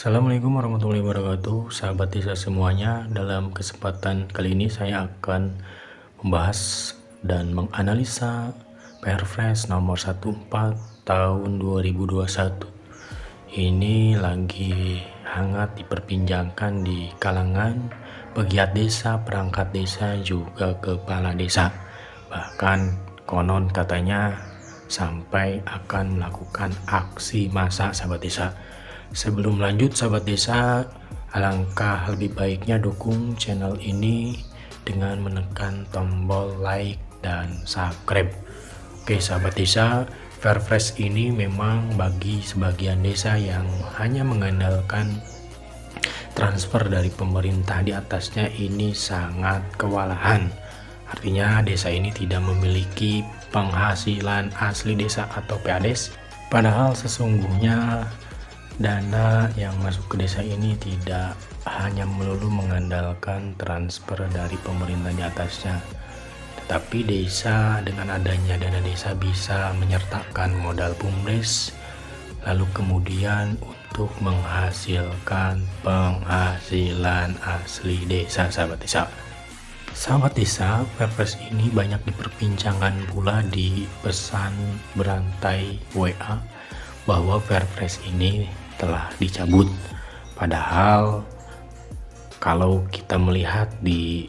Assalamualaikum warahmatullahi wabarakatuh, sahabat desa semuanya. Dalam kesempatan kali ini saya akan membahas dan menganalisa Perpres nomor 14 tahun 2021. Ini lagi hangat diperbincangkan di kalangan pegiat desa, perangkat desa, juga kepala desa. Bahkan konon katanya sampai akan melakukan aksi massa, sahabat desa. Sebelum lanjut, sahabat desa, alangkah lebih baiknya dukung channel ini dengan menekan tombol like dan subscribe. Oke sahabat desa, Perpres ini memang bagi sebagian desa yang hanya mengandalkan transfer dari pemerintah di atasnya ini sangat kewalahan. Artinya desa ini tidak memiliki penghasilan asli desa atau PADES, padahal sesungguhnya dana yang masuk ke desa ini tidak hanya melulu mengandalkan transfer dari pemerintah di atasnya, tetapi desa dengan adanya dana desa bisa menyertakan modal BUMDes, lalu kemudian untuk menghasilkan penghasilan asli desa, sahabat desa. Sahabat desa, Perpres ini banyak diperbincangkan pula di pesan berantai WA bahwa Perpres ini telah dicabut. Padahal kalau kita melihat di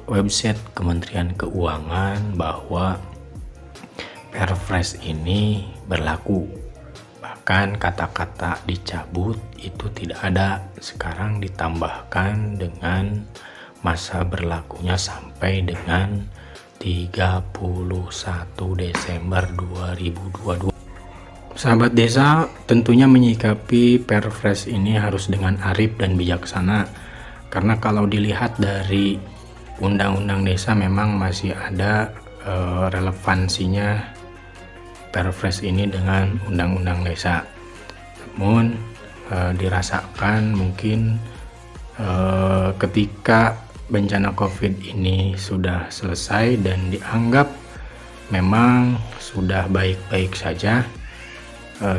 website Kementerian Keuangan bahwa Perpres ini berlaku, bahkan kata-kata dicabut itu tidak ada, sekarang ditambahkan dengan masa berlakunya sampai dengan 31 Desember 2022. Sahabat desa tentunya menyikapi Perpres ini harus dengan arif dan bijaksana, karena kalau dilihat dari undang-undang desa memang masih ada relevansinya Perpres ini dengan undang-undang desa. Namun dirasakan mungkin ketika bencana COVID ini sudah selesai dan dianggap memang sudah baik-baik saja,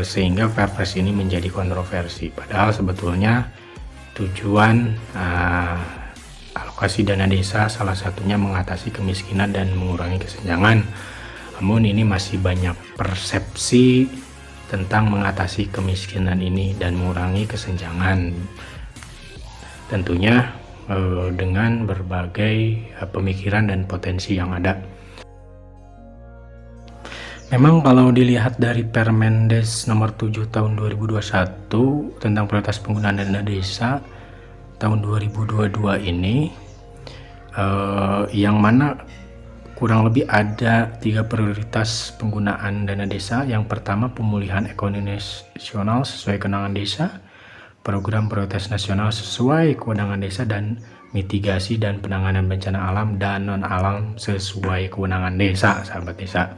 sehingga Perpres ini menjadi kontroversi. Padahal sebetulnya tujuan alokasi dana desa salah satunya mengatasi kemiskinan dan mengurangi kesenjangan. Namun ini masih banyak persepsi tentang mengatasi kemiskinan ini dan mengurangi kesenjangan. Tentunya dengan berbagai pemikiran dan potensi yang ada. Memang kalau dilihat dari Permendes nomor 7 tahun 2021 tentang prioritas penggunaan dana desa tahun 2022 ini, yang mana kurang lebih ada 3 prioritas penggunaan dana desa. Yang pertama, pemulihan ekonomi nasional sesuai kewenangan desa, program prioritas nasional sesuai kewenangan desa, dan mitigasi dan penanganan bencana alam dan non-alam sesuai kewenangan desa, sahabat desa.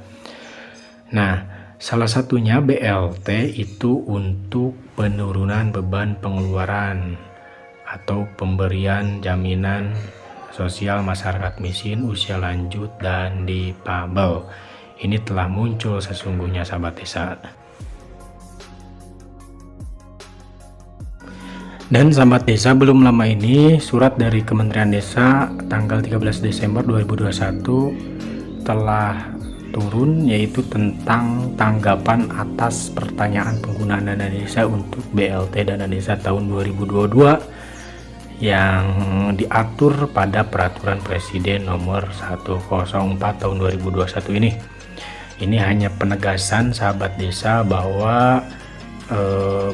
Nah, salah satunya BLT itu untuk penurunan beban pengeluaran atau pemberian jaminan sosial masyarakat miskin, usia lanjut, dan difabel. Ini telah muncul sesungguhnya, sahabat desa. Dan sahabat desa, belum lama ini surat dari Kementerian Desa tanggal 13 Desember 2021 telah turun, yaitu tentang tanggapan atas pertanyaan penggunaan dana desa untuk BLT dana desa tahun 2022 yang diatur pada peraturan Presiden nomor 104 tahun 2021 ini. Ini hanya penegasan, sahabat desa, bahwa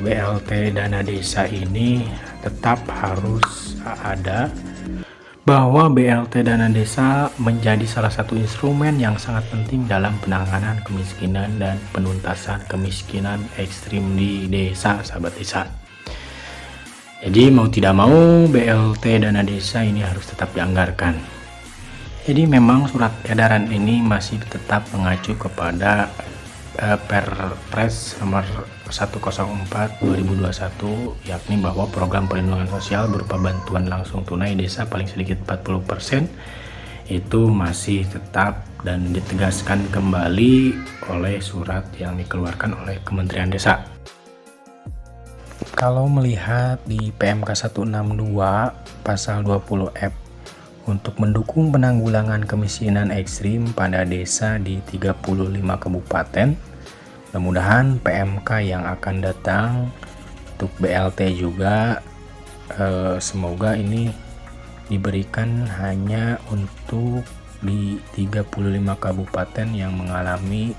BLT dana desa ini tetap harus ada, bahwa BLT dana desa menjadi salah satu instrumen yang sangat penting dalam penanganan kemiskinan dan penuntasan kemiskinan ekstrim di desa, sahabat desa. Jadi mau tidak mau BLT dana desa ini harus tetap dianggarkan. Jadi memang surat edaran ini masih tetap mengacu kepada Perpres nomor 104 2021, yakni bahwa program perlindungan sosial berupa bantuan langsung tunai desa paling sedikit 40% itu masih tetap dan ditegaskan kembali oleh surat yang dikeluarkan oleh Kementerian Desa. Kalau melihat di PMK 162 pasal 20F untuk mendukung penanggulangan kemiskinan ekstrim pada desa di 35 kabupaten, mudah-mudahan PMK yang akan datang untuk BLT juga semoga ini diberikan hanya untuk di 35 kabupaten yang mengalami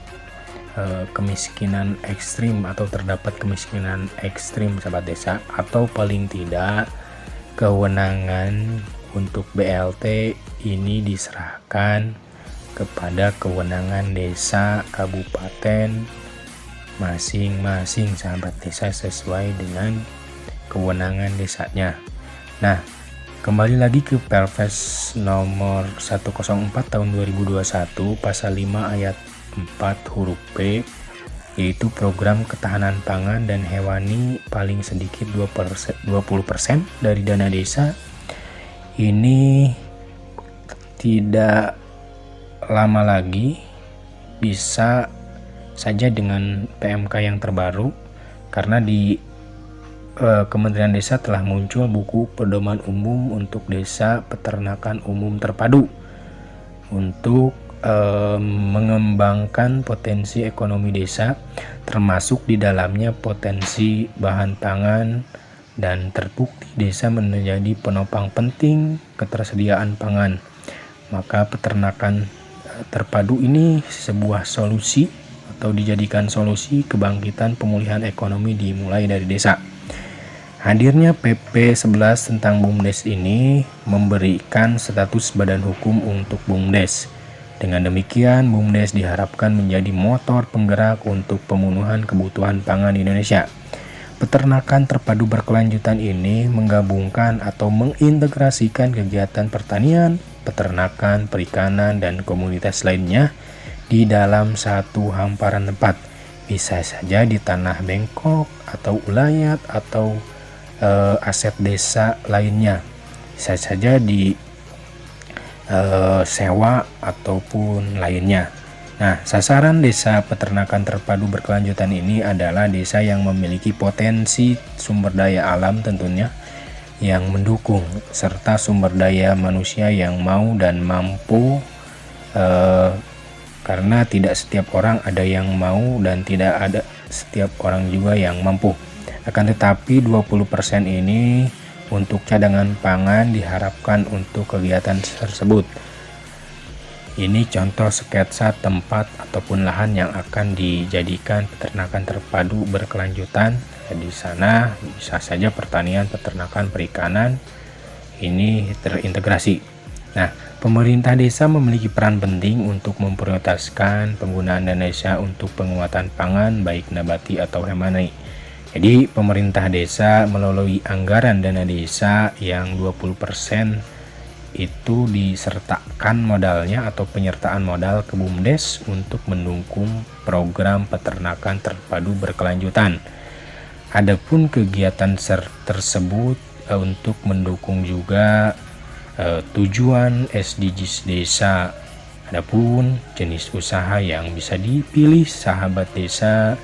kemiskinan ekstrim atau terdapat kemiskinan ekstrim sahabat desa, atau paling tidak kewenangan untuk BLT ini diserahkan kepada kewenangan desa kabupaten masing-masing sahabat desa sesuai dengan kewenangan desanya. Nah, kembali lagi ke Perpres nomor 104 tahun 2021 pasal 5 ayat 4 huruf P, yaitu program ketahanan pangan dan hewani paling sedikit 20% dari dana desa. Ini tidak lama lagi bisa saja dengan PMK yang terbaru, karena di Kementerian Desa telah muncul buku pedoman umum untuk desa peternakan umum terpadu untuk mengembangkan potensi ekonomi desa, termasuk di dalamnya potensi bahan pangan, dan terbukti desa menjadi penopang penting ketersediaan pangan. Maka peternakan terpadu ini sebuah solusi atau dijadikan solusi kebangkitan pemulihan ekonomi dimulai dari desa. Hadirnya PP 11 tentang BUMDes ini memberikan status badan hukum untuk BUMDes. Dengan demikian, BUMDes diharapkan menjadi motor penggerak untuk pemenuhan kebutuhan pangan di Indonesia. Peternakan terpadu berkelanjutan ini menggabungkan atau mengintegrasikan kegiatan pertanian, peternakan, perikanan, dan komunitas lainnya di dalam satu hamparan tempat. Bisa saja di tanah bengkok atau ulayat atau aset desa lainnya. Bisa saja di sewa ataupun lainnya. Nah, sasaran desa peternakan terpadu berkelanjutan ini adalah desa yang memiliki potensi sumber daya alam tentunya yang mendukung, serta sumber daya manusia yang mau dan mampu, karena tidak setiap orang ada yang mau dan tidak ada setiap orang juga yang mampu. Akan tetapi 20% ini untuk cadangan pangan diharapkan untuk kegiatan tersebut. Ini contoh sketsa tempat ataupun lahan yang akan dijadikan peternakan terpadu berkelanjutan. Di sana bisa saja pertanian, peternakan, perikanan ini terintegrasi. Nah, pemerintah desa memiliki peran penting untuk memprioritaskan penggunaan dana desa untuk penguatan pangan baik nabati atau hewani. Jadi pemerintah desa melalui anggaran dana desa yang 20% itu disertakan modalnya atau penyertaan modal ke BUMDes untuk mendukung program peternakan terpadu berkelanjutan. Adapun kegiatan tersebut untuk mendukung juga tujuan SDGs desa. Adapun jenis usaha yang bisa dipilih sahabat desa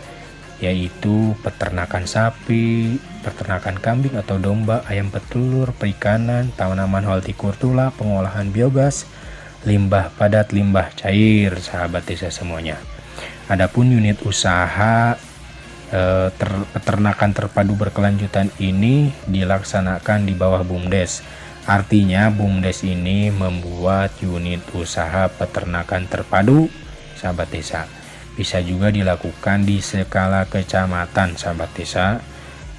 yaitu peternakan sapi, peternakan kambing atau domba, ayam petelur, perikanan, tanaman hortikultura, pengolahan biogas, limbah padat, limbah cair, sahabat desa semuanya. Adapun unit usaha peternakan terpadu berkelanjutan ini dilaksanakan di bawah BUMDes. Artinya BUMDes ini membuat unit usaha peternakan terpadu, sahabat desa. Bisa juga dilakukan di skala kecamatan, sahabat desa,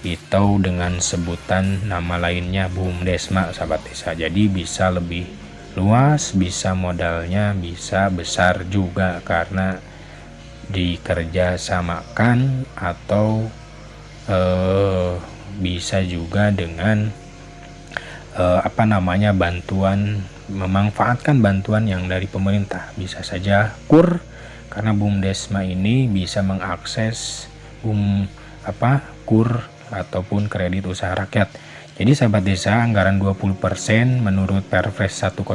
atau dengan sebutan nama lainnya BUMDesma, sahabat desa. Jadi bisa lebih luas, bisa modalnya bisa besar juga karena dikerjasamakan, atau bisa juga dengan bantuan, memanfaatkan bantuan yang dari pemerintah. Bisa saja KUR, karena BUMDesma ini bisa mengakses KUR ataupun kredit usaha rakyat. Jadi sahabat desa, anggaran 20% menurut Perpres 104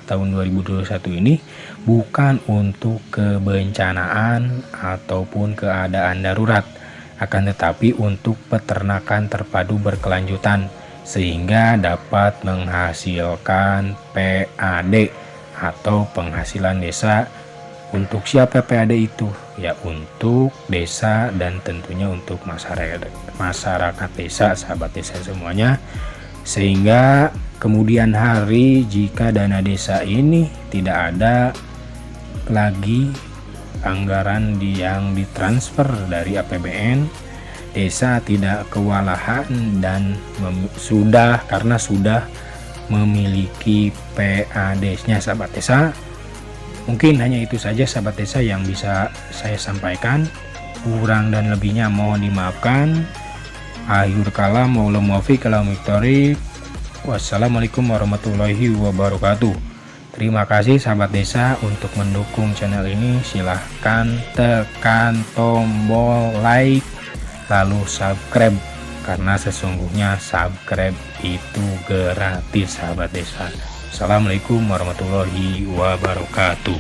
tahun 2021 ini bukan untuk kebencanaan ataupun keadaan darurat. akan tetapi untuk peternakan terpadu berkelanjutan sehingga dapat menghasilkan PAD atau penghasilan desa. Untuk siapa PAD itu? Ya untuk desa dan tentunya untuk masyarakat desa, sahabat desa semuanya, sehingga kemudian hari jika dana desa ini tidak ada lagi anggaran yang ditransfer dari APBN, desa tidak kewalahan dan karena sudah memiliki PAD-nya sahabat desa. Mungkin hanya itu saja sahabat desa yang bisa saya sampaikan. Kurang dan lebihnya mohon dimaafkan. Akhir kalam, wabillahi muwaffiq, wassalamualaikum warahmatullahi wabarakatuh. Terima kasih sahabat desa untuk mendukung channel ini. Silahkan tekan tombol like lalu subscribe, karena sesungguhnya subscribe itu gratis sahabat desa. Assalamualaikum warahmatullahi wabarakatuh.